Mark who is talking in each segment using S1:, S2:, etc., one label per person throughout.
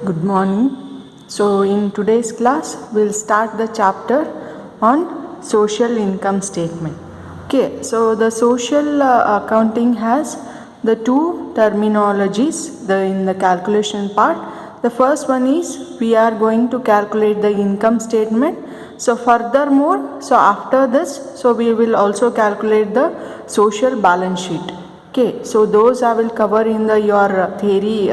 S1: Good morning. So, in today's class, we'll start the chapter on social income statement. Okay, so the social accounting has the two terminologies in the calculation part. The first one is we are going to calculate the income statement. So, furthermore, so after this, so we will also calculate the social balance sheet. Okay, so those I will cover in the your theory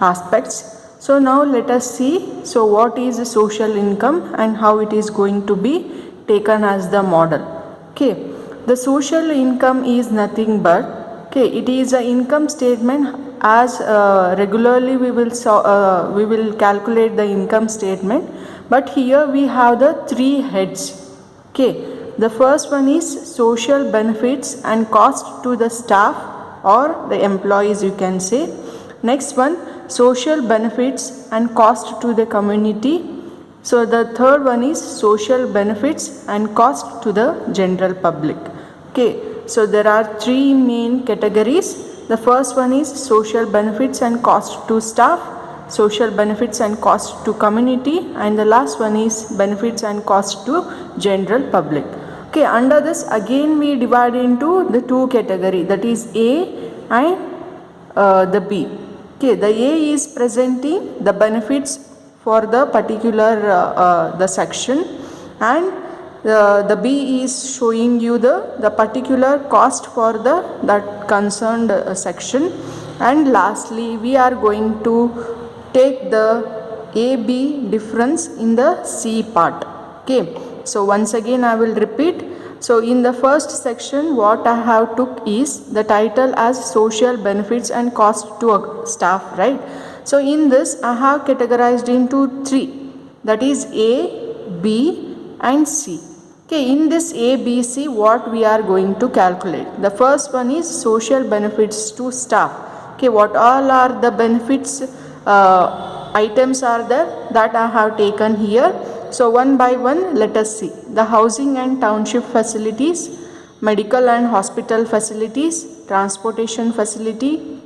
S1: aspects. So now let us see, so what is the social income and how it is going to be taken as the model. Okay, the social income is nothing but, okay, it is a income statement as regularly we will calculate the income statement, but here we have the three heads. Okay, the first one is social benefits and cost to the staff or the employees, you can say. Next one, social benefits and cost to the community. So the third one is social benefits and cost to the general public. Okay, so there are three main categories. The first one is social benefits and cost to staff, social benefits and cost to community, and the last one is benefits and cost to general public. Okay, under this again we divide into the two category, that is A and the B. Okay, the A is presenting the benefits for the particular the section, and the B is showing you the particular cost for that concerned section, and lastly we are going to take the AB difference in the C part. Okay, so once again I will repeat. So in the first section what I have took is the title as social benefits and cost to a staff, right? So in this I have categorized into three, that is A, B and C. Okay, in this A, B, C what we are going to calculate. The first one is social benefits to staff. Okay, what all are the benefits items are there that I have taken here. So one by one let us see. The housing and township facilities, medical and hospital facilities, transportation facility,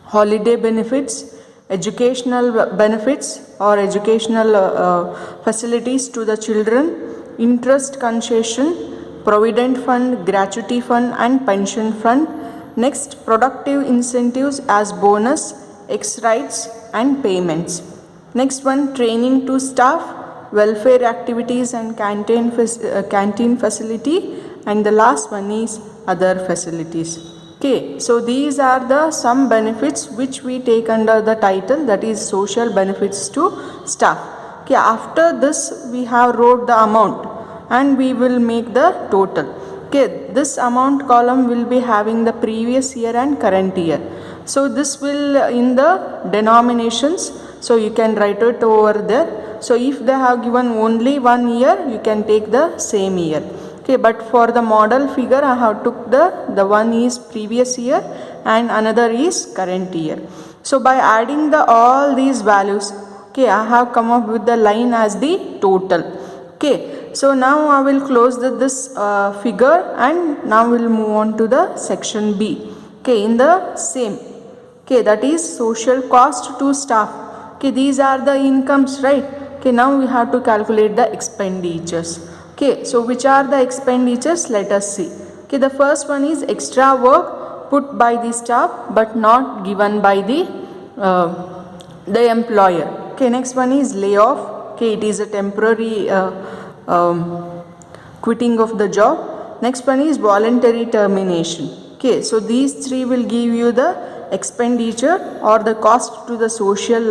S1: holiday benefits, educational benefits or educational facilities to the children, interest concession, provident fund, gratuity fund and pension fund. Next, productive incentives as bonus, ex rights and payments. Next one, training to staff, welfare activities and canteen facility, and the last one is other facilities. Okay, so these are the some benefits which we take under the title, that is social benefits to staff. Okay, after this we have wrote the amount and we will make the total. Okay, this amount column will be having the previous year and current year. So this will in the denominations, so you can write it over there. So if they have given only 1 year, you can take the same year. Okay, but for the model figure I have took the one is previous year and another is current year. So by adding the all these values, okay, I have come up with the line as the total. Okay, so now I will close this figure and now we will move on to the section B. Okay, in the same. Okay, that is social cost to staff. Okay, these are the incomes, right? Okay, now we have to calculate the expenditures. Okay, so which are the expenditures? Let us see. Okay, the first one is extra work put by the staff but not given by the employer. Okay, next one is layoff. Okay, it is a temporary quitting of the job. Next one is voluntary termination. Okay, so these three will give you the expenditure or the cost to the social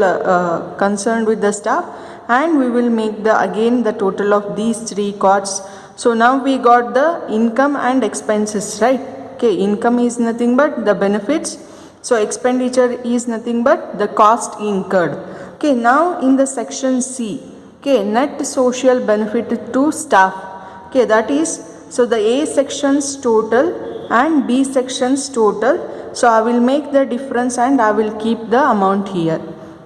S1: concerned with the staff, and we will make the again the total of these three costs. So now we got the income and expenses, right? Okay, income is nothing but the benefits, so expenditure is nothing but the cost incurred. Okay, now in the section C, okay, net social benefit to staff. Okay, that is, so the A section's total and B section's total. So I will make the difference and I will keep the amount here.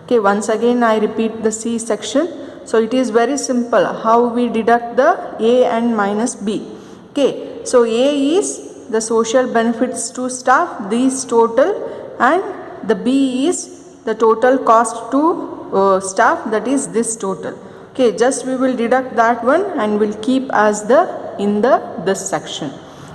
S1: Okay, once again I repeat the C section. So it is very simple how we deduct the A and minus B. Okay, so A is the social benefits to staff, these total, and the B is the total cost to staff, that is this total. Okay, just we will deduct that one and will keep as the in the this section.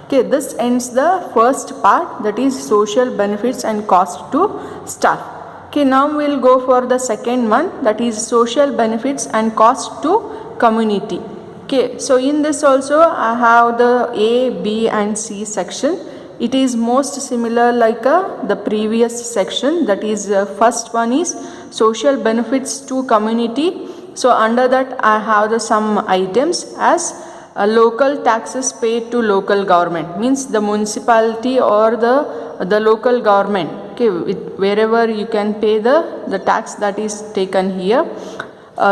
S1: Okay, this ends the first part, that is social benefits and cost to staff. Okay, now we will go for the second one, that is social benefits and cost to community. Okay, so in this also I have the A, B and C section. It is most similar like the previous section, that is first one is social benefits to community. So under that I have the some items as local taxes paid to local government, means the municipality or the local government. Okay, wherever you can pay the tax, that is taken here.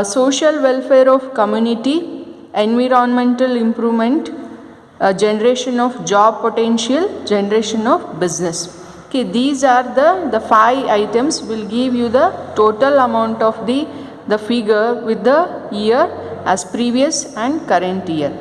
S1: Social welfare of community, environmental improvement, generation of job potential, generation of business. Okay, these are the 5 items will give you the total amount of the figure with the year as previous and current year.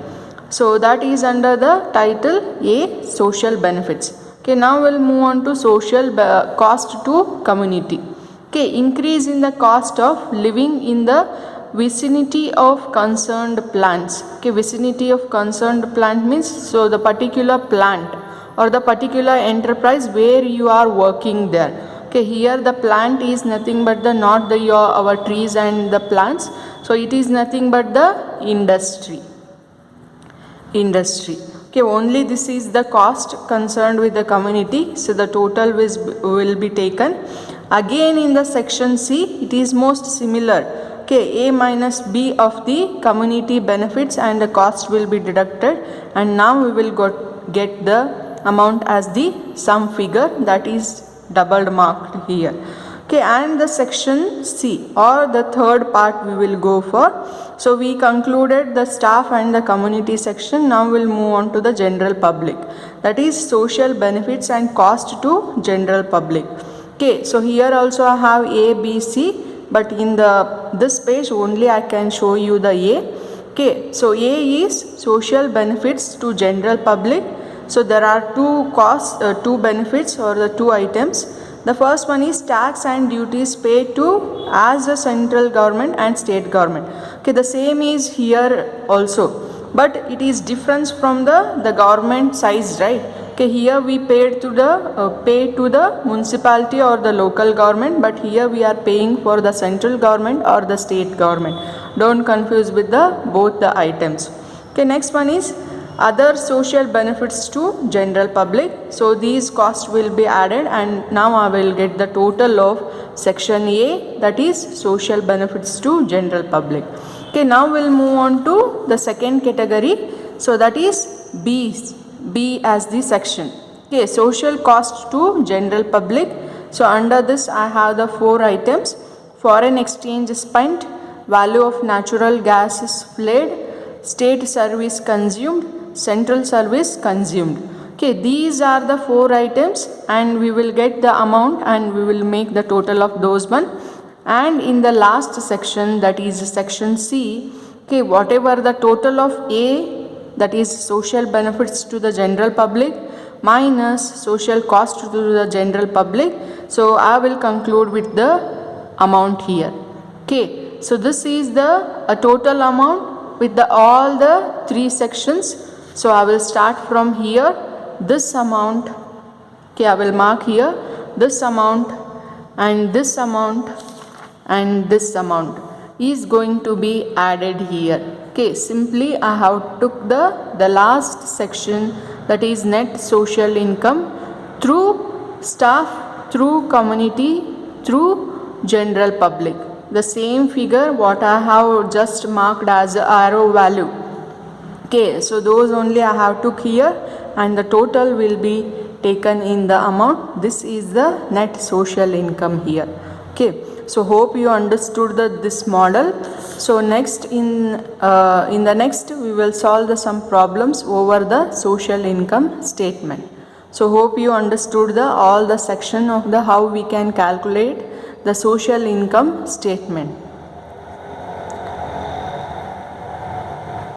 S1: So that is under the title A, social benefits. Okay, now we'll move on to social cost to community. Okay, increase in the cost of living in the vicinity of concerned plants. Okay, vicinity of concerned plant means so the particular plant or the particular enterprise where you are working there. Okay, here the plant is nothing but the not the our trees and the plants, so it is nothing but the industry. Okay, only this is the cost concerned with the community, so the total will be taken. Again in the section C, it is most similar. Okay, A minus B of the community benefits and the cost will be deducted, and now we will get the amount as the sum figure, that is doubled marked here. Okay, and the section C or the third part we will go for. So we concluded the staff and the community section. Now we'll move on to the general public, that is social benefits and cost to general public. Okay, so here also I have A, B, C, but in this page only I can show you the A. Okay, so A is social benefits to general public. So there are two benefits or the 2 items. The first one is tax and duties paid to as a central government and state government. Okay, the same is here also, but it is different from the government size, right? Okay, here we paid to the municipality or the local government, but here we are paying for the central government or the state government. Don't confuse with both the items. Okay, next one is other social benefits to general public. So these costs will be added, and now I will get the total of section A, that is social benefits to general public. Okay, now we'll move on to the second category. So that is B as the section. Okay, social cost to general public. So under this I have the 4 items: foreign exchange spent, value of natural gases flared, state service consumed, central service consumed. Okay, these are the 4 items, and we will get the amount and we will make the total of those one. And in the last section, that is section C, okay, whatever the total of A, that is social benefits to the general public minus social cost to the general public, so I will conclude with the amount here. Okay, so this is the total amount with all the 3 sections. So I will start from here. This amount, okay, I will mark here this amount and this amount and this amount is going to be added here. Okay, simply I have took the last section, that is net social income through staff, through community, through general public. The same figure what I have just marked as arrow value. Okay, so those only I have took here, and the total will be taken in the amount. This is the net social income here. Okay, so hope you understood this model. So next in the next we will solve some problems over the social income statement. So hope you understood all the section of how we can calculate the social income statement.